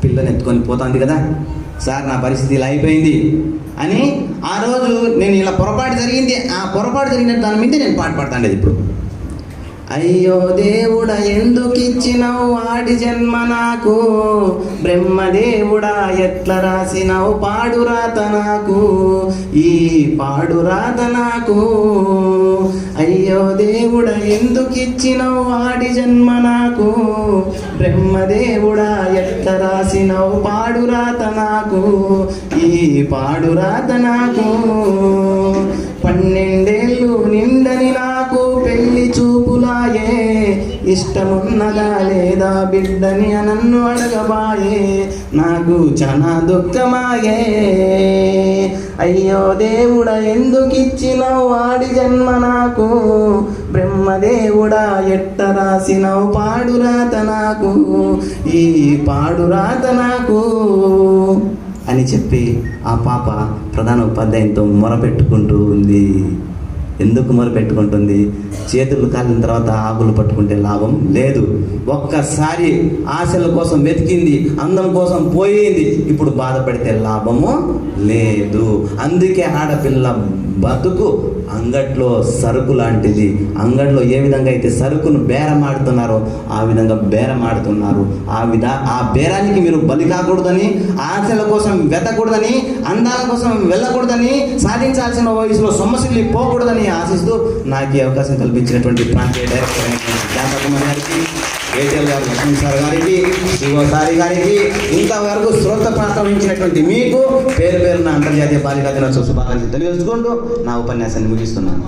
పిల్లని ఎత్తుకొని పోతుంది కదా, సార్ నా పరిస్థితి ఇలా అయిపోయింది అని ఆ రోజు నేను ఇలా పొరపాటు జరిగింది, ఆ పొరపాటు జరిగిన దాని మీద నేను పాట పాడుతాండేది. ఇప్పుడు అయ్యో దేవుడా ఎందుకు ఇచ్చినావు వాడి జన్మ నాకు, బ్రహ్మదేవుడా ఎట్లా రాసినావు పాడురాత నాకు, ఈ పాడురాత నాకు. అయ్యో దేవుడా ఎందుకు ఇచ్చినావు వాడి జన్మ నాకు, బ్రహ్మదేవుడా ఎట్లా రాసినావు పాడురాత నాకు, ఈ పాడురాత నాకు. 12 ఏళ్ళు నిండని నాకు పెళ్లి చూపులాయే, ఇష్టమున్నదా లేదా బిడ్డని నన్ను అడగబాయే, నాకు చాలా దుఃఖమాయే. అయ్యో దేవుడా ఎందుకు ఇచ్చినావు వాడి జన్మ నాకు, బ్రహ్మదేవుడా ఎట్ట రాసినావు పాడురాత నాకు, ఈ పాడురాత నాకు అని చెప్పి ఆ పాప ప్రధాన ఉపాధ్యాయునితో మొరపెట్టుకుంటూ ఉంది. ఎందుకు మొరపెట్టుకుంటుంది? చేతులు కాలిన తర్వాత ఆకులు పట్టుకుంటే లాభం లేదు. ఒక్కసారి ఆశల కోసం వెతికింది, అందం కోసం పోయింది, ఇప్పుడు బాధపడితే లాభము లేదు. అందుకే ఆడపిల్ల బతుకు అంగట్లో సరుకు లాంటిది. అంగట్లో ఏ విధంగా అయితే సరుకును బేరమాడుతున్నారో ఆ విధంగా బేరమాడుతున్నారు. ఆ బేరానికి మీరు బలి కాకూడదని, ఆశల కోసం వెతకూడదని, అందాల కోసం వెళ్ళకూడదని, సాధించాల్సిన వయసులో సొమ్మసిల్లి పోకూడదని ఆశిస్తూ నాకు ఈ అవకాశం కల్పించినటువంటి ప్రాంతీయ డైరెక్టర్ జానకుమార్ గారికి, ఏటీఎల్ గారు లక్ష్మీ సార్ గారికి, శివసారి గారికి, ఇంతవరకు శ్రోత ప్రాంతం ఇచ్చినటువంటి మీకు పేరు పేరున అంతర్జాతీయ బాలికా దినోత్సవ శుభాకాంక్షలు తెలియజేసుకుంటూ నా ఉపన్యాసాన్ని ముగిస్తున్నాను.